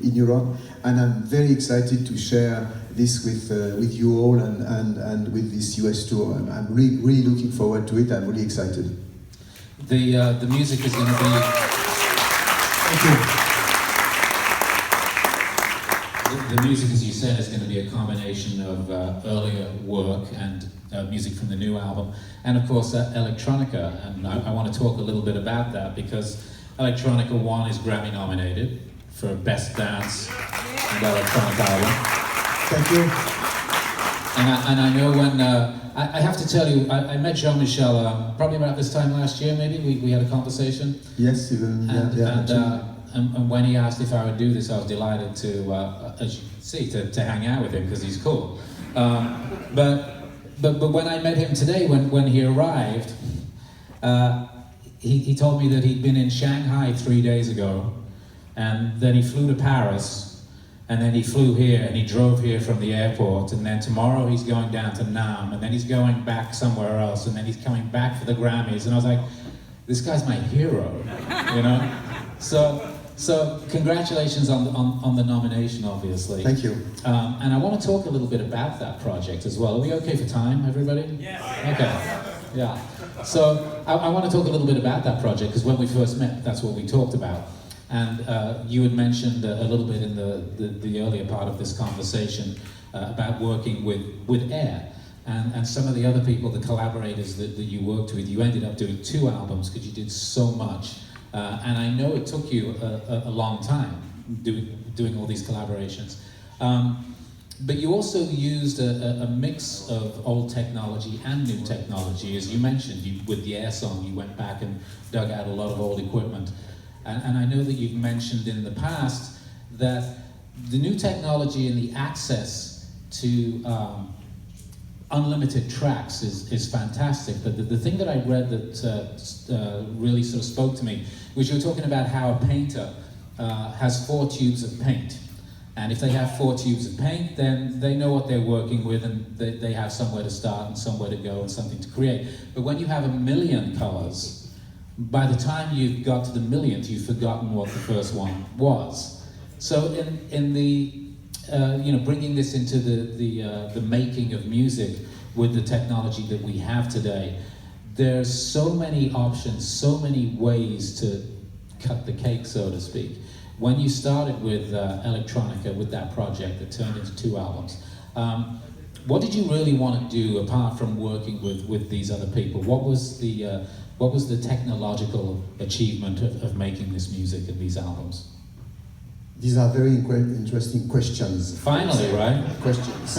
in Europe, and I'm very excited to share this with you all and with this US tour. I'm really looking forward to it. I'm really excited. The music is going to be. Thank you. The music, as you said, is going to be a combination of earlier work and music from the new album, and of course electronica. And I want to talk a little bit about that because Electronica 1 is Grammy nominated for Best Dance and Electronic Album. Thank you. And I know when I have to tell you, I met Jean-Michel probably about this time last year. Maybe we had a conversation. Yes, even and when he asked if I would do this, I was delighted to, as you can see, to hang out with him because he's cool. But when I met him today, when he arrived, he told me that he'd been in Shanghai 3 days ago, and then he flew to Paris, and then he flew here, and he drove here from the airport, and then tomorrow he's going down to Nam, and then he's going back somewhere else, and then he's coming back for the Grammys, and I was like, this guy's my hero, you know? So congratulations on the nomination, obviously. Thank you. And I want to talk a little bit about that project as well. Are we okay for time, everybody? Yes. Okay. Yeah. So I want to talk a little bit about that project because when we first met, that's what we talked about. And you had mentioned a little bit in the earlier part of this conversation about working with Air. And some of the other people, the collaborators that you worked with, you ended up doing 2 albums because you did so much. And I know it took you a long time doing all these collaborations. But you also used a mix of old technology and new technology. As you mentioned, with the Air song, you went back and dug out a lot of old equipment. And I know that you've mentioned in the past that the new technology and the access to unlimited tracks is fantastic, but the thing that I read that really sort of spoke to me was you were talking about how a painter has 4 tubes of paint, and if they have 4 tubes of paint, then they know what they're working with, and they have somewhere to start and somewhere to go and something to create. But when you have 1 million colors, by the time you've got to the 1,000,000th, you've forgotten what the first one was. So in the bringing this into the making of music with the technology that we have today, there's so many options, so many ways to cut the cake, so to speak. When you started with Electronica, with that project that turned into 2 albums, what did you really want to do apart from working with these other people? What was the technological achievement of making this music and these albums? These are very interesting questions. Finally, right? Questions.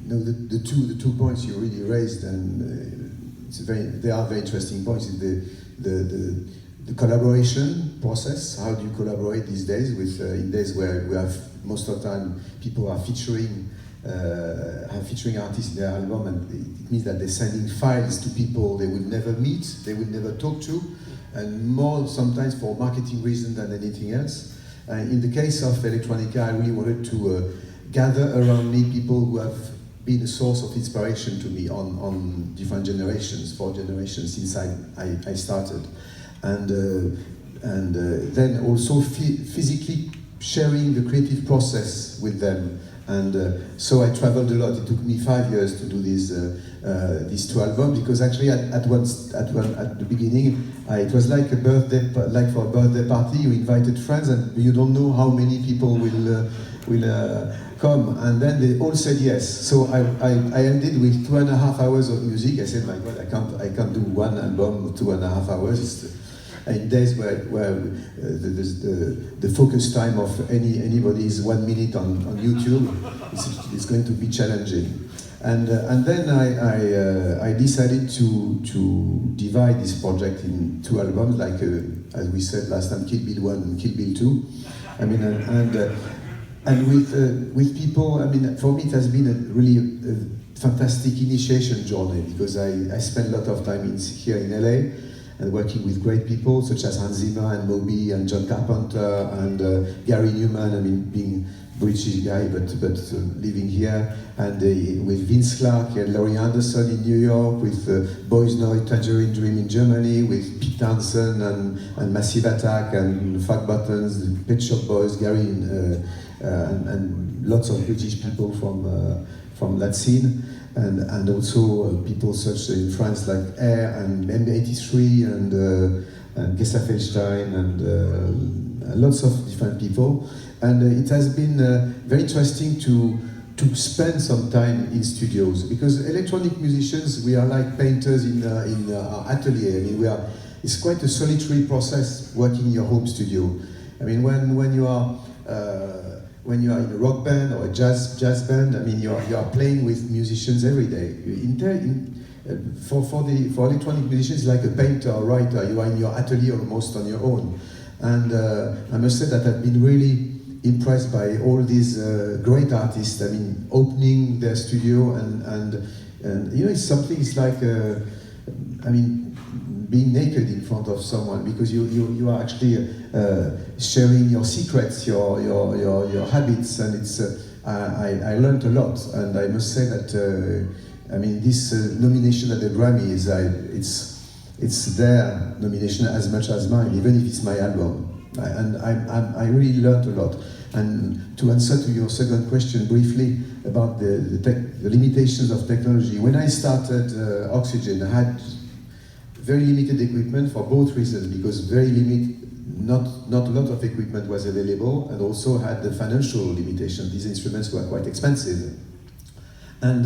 The two points you really raised, and they are very interesting points. The collaboration process. How do you collaborate these days in days where we have most of the time people are featuring artists in their album, and it means that they're sending files to people they will never meet, they will never talk to, and more sometimes for marketing reasons than anything else. In the case of Electronica, I really wanted to gather around me people who have been a source of inspiration to me on different generations, 4 generations since I started, and then also physically sharing the creative process with them. And so I traveled a lot. It took me 5 years to do these 2 albums, because actually at the beginning it was like for a birthday party. You invited friends and you don't know how many people will come, and then they all said yes. So I ended with 2.5 hours of music. I said, my God, I can't do 1 album 2.5 hours. In days where the focus time of anybody is 1 minute on YouTube, it's going to be challenging. And then I decided to divide this project in 2 albums, like as we said last time, Kill Bill 1 and Kill Bill 2. I mean, and with people. I mean, for me it has been a really fantastic initiation journey, because I spent a lot of time here in LA. and working with great people such as Hans Zimmer and Moby and John Carpenter and Gary Newman. I mean, being British guy, but living here, and with Vince Clarke and Laurie Anderson in New York, with Boys Noise, Tangerine Dream in Germany, with Pete Townsend and Massive Attack and Fat Buttons, Pet Shop Boys, Gary and lots of British people from that scene, and also people such in France like Air and M83 and Gesta Feldstein and lots of different people. And it has been very interesting to spend some time in studios, because electronic musicians, we are like painters in our atelier. I mean, it's quite a solitary process working in your home studio. I mean, when you are in a rock band or a jazz band, I mean, you are playing with musicians every day. For electronic musicians, like a painter or writer, you are in your atelier almost on your own. And I must say that I've been really impressed by all these great artists. I mean, opening their studio and you know, it's like I mean, being naked in front of someone, because you are actually sharing your secrets, your habits, and it's I learned a lot, and I must say that I mean, this nomination at the Grammy is it's their nomination as much as mine, even if it's my album. And I really learned a lot. And to answer to your second question briefly about the limitations of technology, when I started Oxygene, I had very limited equipment for both reasons, because not a lot of equipment was available, and also had the financial limitation. These instruments were quite expensive. And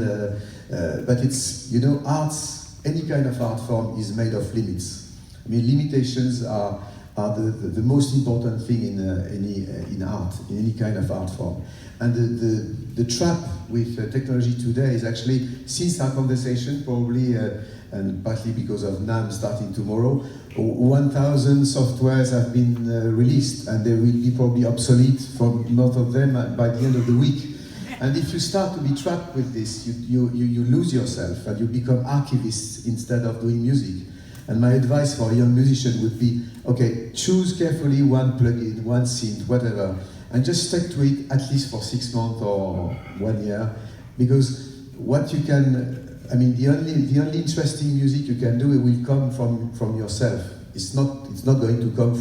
but it's, you know, arts, any kind of art form is made of limits. I mean, limitations are the most important thing in art, in any kind of art form. And the trap with technology today is actually, since our conversation, probably, and partly because of NAMM starting tomorrow, 1,000 softwares have been released, and they will be probably obsolete for most of them by the end of the week. And if you start to be trapped with this, you lose yourself, and you become archivists instead of doing music. And my advice for a young musician would be, okay, choose carefully one plugin, one synth, whatever, and just stick to it at least for 6 months or 1 year, because what you can, I mean, the only interesting music you can do, it will come from yourself. It's not going to come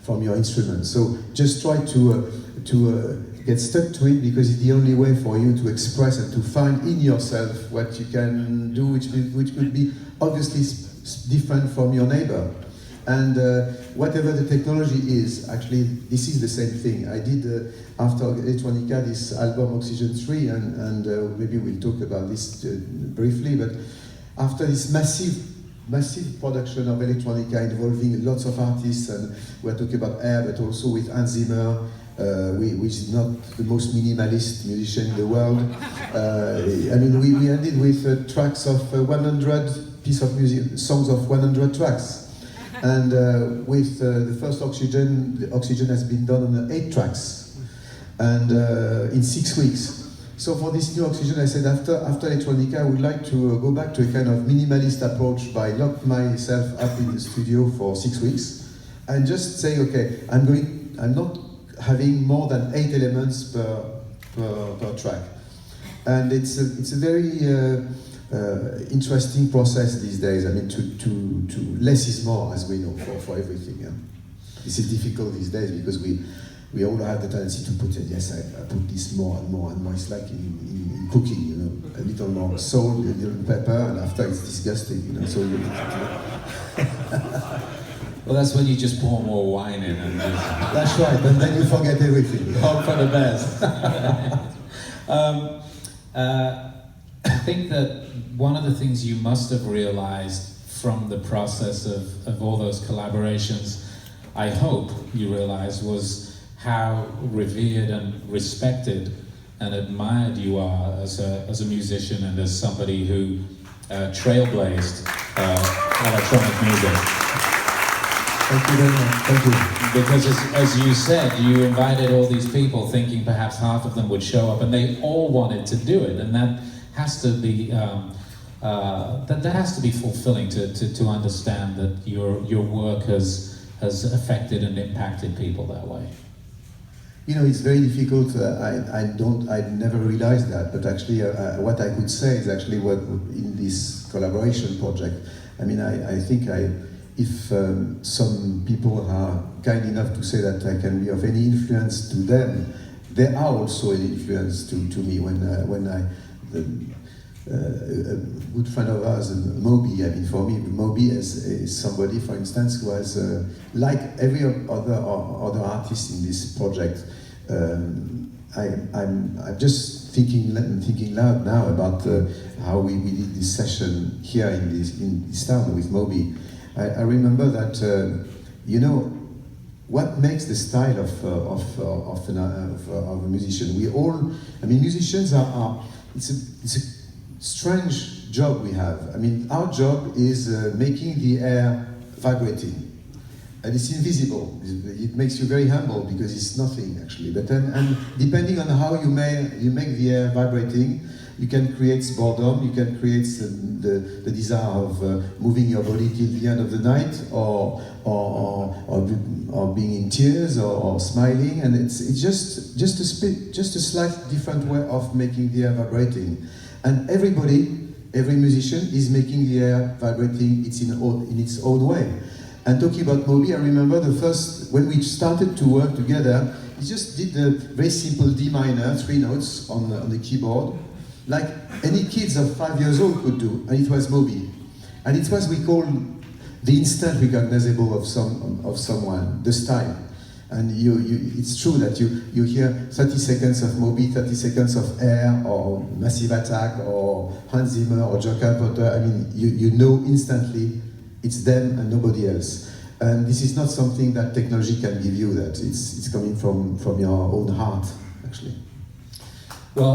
from your instrument. So just try to get stuck to it, because it's the only way for you to express and to find in yourself what you can do, which could be obviously different from your neighbor. And whatever the technology is, actually, this is the same thing. I did, after Electronica, this album Oxygene 3, and maybe we'll talk about this briefly, but after this massive production of Electronica involving lots of artists, and we're talking about Air, but also with Hans Zimmer, which is not the most minimalist musician in the world. I mean, we ended with tracks of 100 piece of music, songs of 100 tracks. And with the first Oxygene, the Oxygene has been done on 8 tracks, and in 6 weeks. So for this new Oxygene, I said after Electronica, I would like to go back to a kind of minimalist approach by lock myself up in the studio for 6 weeks, and just say, okay, I'm not having more than 8 elements per track. And it's a very interesting process these days. I mean, to less is more, as we know, for everything. Yeah. This is difficult these days, because we all have the tendency to put, yes, I put this more and more and more. It's like in cooking, you know, a little more salt, a little pepper, and after it's disgusting, you know. So you well, that's when you just pour more wine in, and that's right, and then you forget everything. Hope for the best. I think that one of the things you must have realized from the process of all those collaborations, I hope you realized, was how revered and respected and admired you are as a musician and as somebody who trailblazed electronic music. Thank you very much. Thank you. Because as you said, you invited all these people thinking perhaps half of them would show up, and they all wanted to do it, and that has to be that has to be fulfilling to understand that your work has affected and impacted people that way. You know, it's very difficult. I never realized that, but actually, what I could say is actually what in this collaboration project. I mean, I think if some people are kind enough to say that I can be of any influence to them, they are also an influence to me. A good friend of ours, Moby, I mean, for me, Moby is somebody, for instance, who has, like every other artist in this project, I'm just thinking loud now about how we did this session here in this town with Moby. I remember that, you know, what makes the style of a musician? We all, I mean, musicians it's a strange job we have. I mean, our job is making the air vibrating. And it's invisible. It makes you very humble because it's nothing actually. But and depending on how you make the air vibrating, you can create boredom, you can create the desire of moving your body till the end of the night, or being in tears, or smiling, and it's just a slight different way of making the air vibrating. And every musician is making the air vibrating in its own way. And talking about Moby, I remember when we started to work together, he just did a very simple D minor, 3 notes on the keyboard, like any kids of 5 years old could do, and it was Moby. And it was, we call, the instant recognizable of someone, the style. And it's true that you hear 30 seconds of Moby, 30 seconds of Air, or Massive Attack, or Hans Zimmer, or John Carpenter. I mean, you know instantly it's them and nobody else. And this is not something that technology can give you, that it's coming from your own heart, actually.